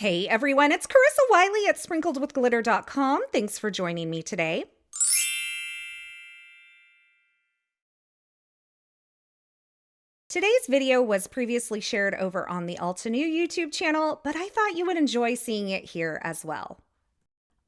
Hey everyone, it's Carissa Wiley at sprinkledwithglitter.com. Thanks for joining me today. Today's video was previously shared over on the Altenew YouTube channel, but I thought you would enjoy seeing it here as well.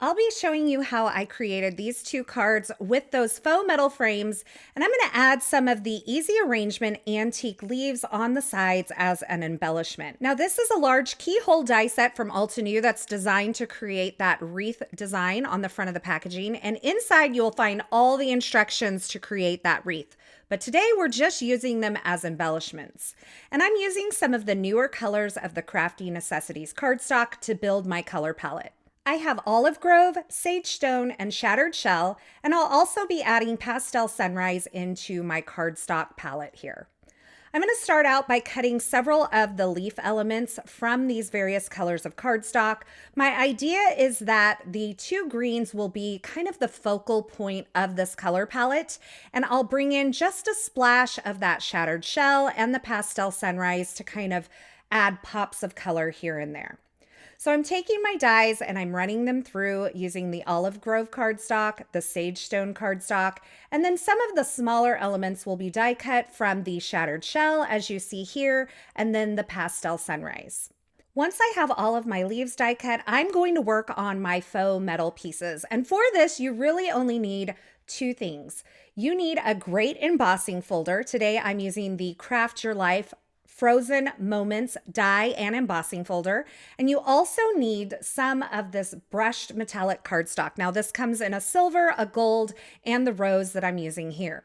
I'll be showing you how I created these two cards with those faux metal frames, and I'm going to add some of the easy arrangement antique leaves on the sides as an embellishment. Now this is a large keyhole die set from Altenew that's designed to create that wreath design on the front of the packaging, and inside you'll find all the instructions to create that wreath. But today we're just using them as embellishments. And I'm using some of the newer colors of the Crafty Necessities cardstock to build my color palette. I have Olive Grove, Sagestone, and Shattered Shell, and I'll also be adding Pastel Sunrise into my cardstock palette here. I'm going to start out by cutting several of the leaf elements from these various colors of cardstock. My idea is that the two greens will be kind of the focal point of this color palette, and I'll bring in just a splash of that Shattered Shell and the Pastel Sunrise to kind of add pops of color here and there. So I'm taking my dies and I'm running them through using the Olive Grove cardstock, the Sagestone cardstock, and then some of the smaller elements will be die cut from the Shattered Shell, as you see here, and then the Pastel Sunrise. Once I have all of my leaves die cut, I'm going to work on my faux metal pieces. And for this, you really only need two things. You need a great embossing folder. Today I'm using the Craft Your Life Frozen Moments die and embossing folder, and you also need some of this brushed metallic cardstock. Now this comes in a silver, a gold, and the rose that I'm using here.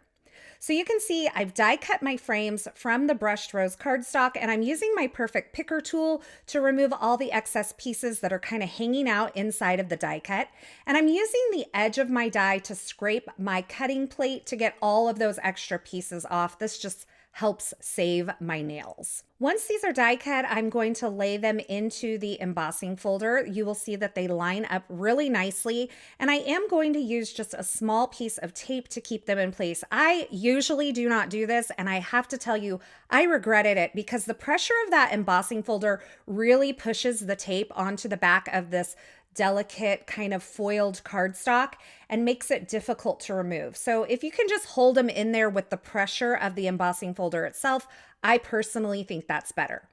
So you can see I've die cut my frames from the brushed rose cardstock, and I'm using my perfect picker tool to remove all the excess pieces that are kind of hanging out inside of the die cut. And I'm using the edge of my die to scrape my cutting plate to get all of those extra pieces off. This just helps save my nails. Once these are die cut, I'm going to lay them into the embossing folder. You will see that they line up really nicely, and I am going to use just a small piece of tape to keep them in place. I usually do not do this, and I have to tell you, I regretted it because the pressure of that embossing folder really pushes the tape onto the back of this delicate kind of foiled cardstock and makes it difficult to remove. So if you can just hold them in there with the pressure of the embossing folder itself, I personally think that's better.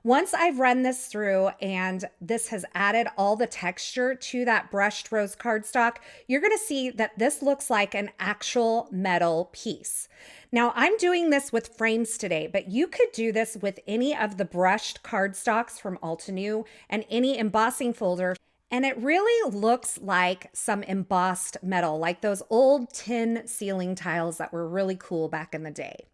Once I've run this through and this has added all the texture to that brushed rose cardstock, you're going to see that this looks like an actual metal piece. Now I'm doing this with frames today, but you could do this with any of the brushed cardstocks from Altenew and any embossing folder. And it really looks like some embossed metal, like those old tin ceiling tiles that were really cool back in the day.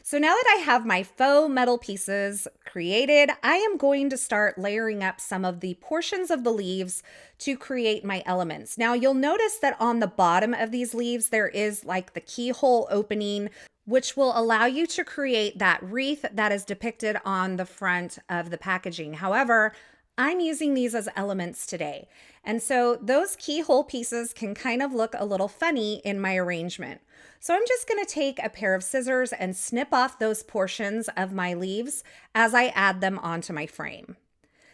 So now that I have my faux metal pieces created, I am going to start layering up some of the portions of the leaves to create my elements. Now you'll notice that on the bottom of these leaves, there is like the keyhole opening, which will allow you to create that wreath that is depicted on the front of the packaging. However, I'm using these as elements today. And so those keyhole pieces can kind of look a little funny in my arrangement. So I'm just going to take a pair of scissors and snip off those portions of my leaves as I add them onto my frame.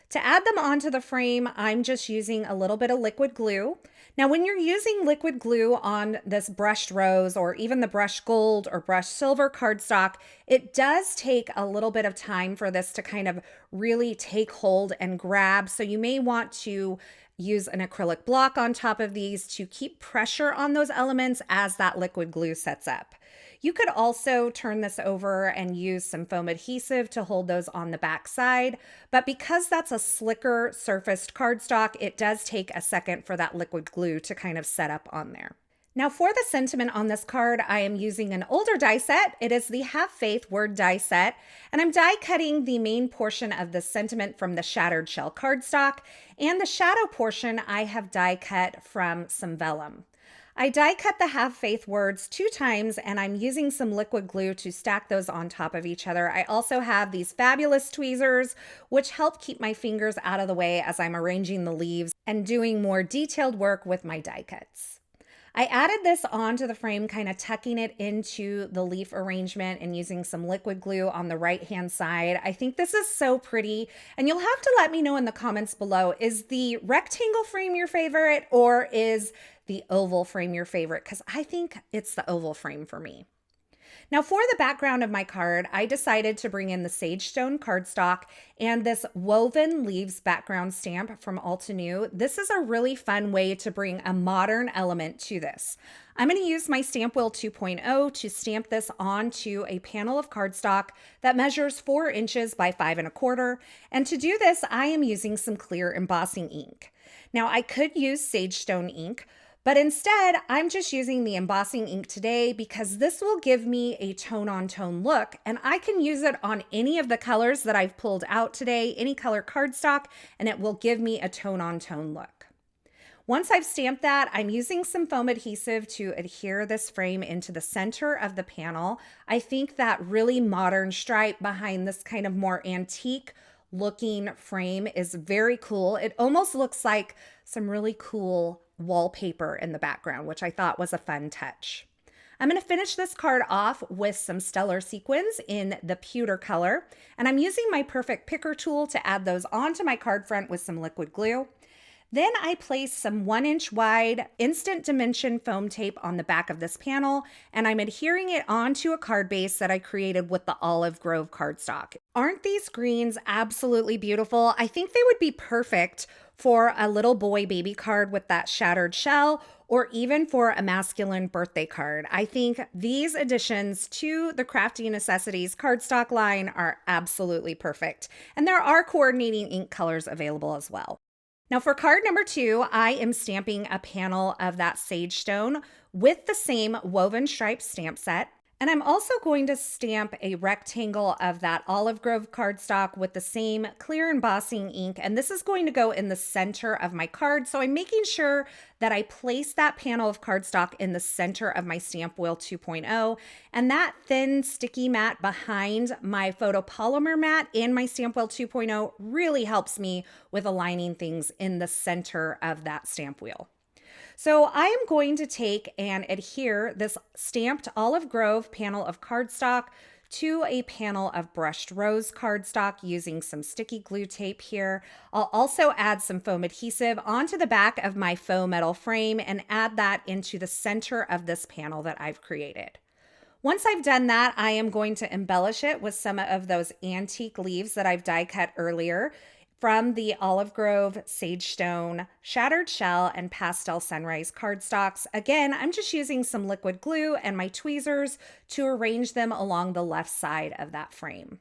To add them onto the frame, I'm just using a little bit of liquid glue. Now, when you're using liquid glue on this brushed rose or even the brushed gold or brushed silver cardstock, it does take a little bit of time for this to kind of really take hold and grab. So you may want to use an acrylic block on top of these to keep pressure on those elements as that liquid glue sets up. You could also turn this over and use some foam adhesive to hold those on the back side, but because that's a slicker surfaced cardstock, it does take a second for that liquid glue to kind of set up on there. Now for the sentiment on this card, I am using an older die set. It is the Have Faith word die set, and I'm die cutting the main portion of the sentiment from the Shattered Shell cardstock, and the shadow portion I have die cut from some vellum. I die cut the Have Faith words 2 times, and I'm using some liquid glue to stack those on top of each other. I also have these fabulous tweezers, which help keep my fingers out of the way as I'm arranging the leaves and doing more detailed work with my die cuts. I added this onto the frame, kind of tucking it into the leaf arrangement and using some liquid glue on the right-hand side. I think this is so pretty, and you'll have to let me know in the comments below, is the rectangle frame your favorite or is the oval frame your favorite? Because I think it's the oval frame for me. Now for the background of my card, I decided to bring in the Sagestone cardstock and this woven leaves background stamp from Altenew. This is a really fun way to bring a modern element to this. I'm going to use my Stamp Wheel 2.0 to stamp this onto a panel of cardstock that measures 4 inches by 5 1/4. And to do this, I am using some clear embossing ink. Now I could use Sagestone ink, but instead, I'm just using the embossing ink today because this will give me a tone-on-tone look, and I can use it on any of the colors that I've pulled out today, any color cardstock, and it will give me a tone-on-tone look. Once I've stamped that, I'm using some foam adhesive to adhere this frame into the center of the panel. I think that really modern stripe behind this kind of more antique looking frame is very cool. It almost looks like some really cool wallpaper in the background, which I thought was a fun touch. I'm going to finish this card off with some stellar sequins in the pewter color, and I'm using my Perfect Picker tool to add those onto my card front with some liquid glue. Then I place some 1-inch wide instant dimension foam tape on the back of this panel, and I'm adhering it onto a card base that I created with the Olive Grove cardstock. Aren't these greens absolutely beautiful? I think they would be perfect for a little boy baby card with that shattered shell, or even for a masculine birthday card. I think these additions to the Crafty Necessities cardstock line are absolutely perfect. And there are coordinating ink colors available as well. Now for card number 2, I am stamping a panel of that Sagestone with the same woven stripe stamp set. And I'm also going to stamp a rectangle of that Olive Grove cardstock with the same clear embossing ink. And this is going to go in the center of my card. So I'm making sure that I place that panel of cardstock in the center of my Stamp Wheel 2.0. And that thin sticky mat behind my photopolymer mat in my Stamp Wheel 2.0 really helps me with aligning things in the center of that stamp wheel. So I am going to take and adhere this stamped Olive Grove panel of cardstock to a panel of brushed rose cardstock using some sticky glue tape here. I'll also add some foam adhesive onto the back of my faux metal frame and add that into the center of this panel that I've created. Once I've done that, I am going to embellish it with some of those antique leaves that I've die cut earlier from the Olive Grove, Sagestone, Shattered Shell, and Pastel Sunrise cardstocks. Again, I'm just using some liquid glue and my tweezers to arrange them along the left side of that frame.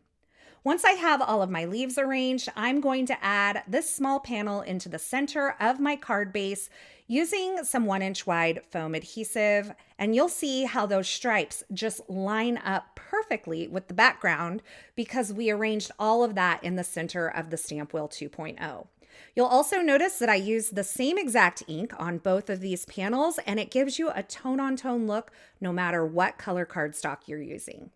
Once I have all of my leaves arranged, I'm going to add this small panel into the center of my card base using some 1-inch wide foam adhesive, and you'll see how those stripes just line up perfectly with the background because we arranged all of that in the center of the Stamp Wheel 2.0. You'll also notice that I used the same exact ink on both of these panels, and it gives you a tone-on-tone look no matter what color cardstock you're using.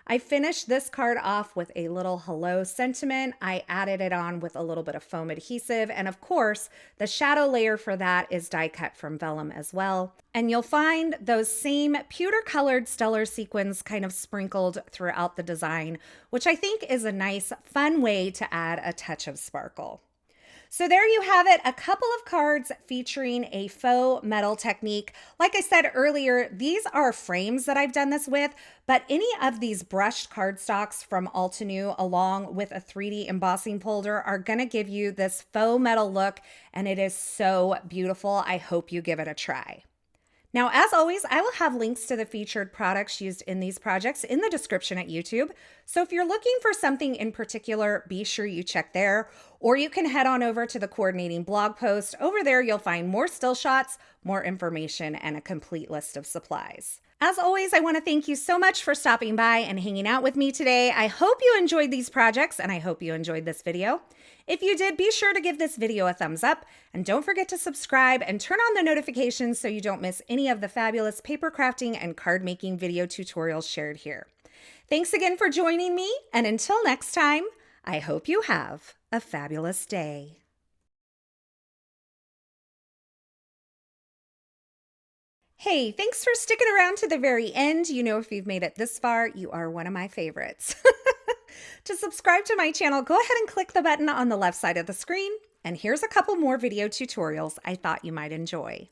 I finished this card off with a little hello sentiment. I added it on with a little bit of foam adhesive. And of course, the shadow layer for that is die cut from vellum as well. And you'll find those same pewter colored stellar sequins kind of sprinkled throughout the design, which I think is a nice, fun way to add a touch of sparkle. So there you have it, a couple of cards featuring a faux metal technique. Like I said earlier, these are frames that I've done this with, but any of these brushed cardstocks from Altenew along with a 3D embossing folder are gonna give you this faux metal look, and it is so beautiful. I hope you give it a try. Now, as always, I will have links to the featured products used in these projects in the description at YouTube. So if you're looking for something in particular, be sure you check there, or you can head on over to the coordinating blog post. Over there, you'll find more still shots, more information, and a complete list of supplies. As always, I want to thank you so much for stopping by and hanging out with me today. I hope you enjoyed these projects, and I hope you enjoyed this video. If you did, be sure to give this video a thumbs up, and don't forget to subscribe and turn on the notifications so you don't miss any of the fabulous paper crafting and card making video tutorials shared here. Thanks again for joining me, and until next time, I hope you have a fabulous day. Hey, thanks for sticking around to the very end. You know, if you've made it this far, you are one of my favorites. To subscribe to my channel, go ahead and click the button on the left side of the screen. And here's a couple more video tutorials I thought you might enjoy.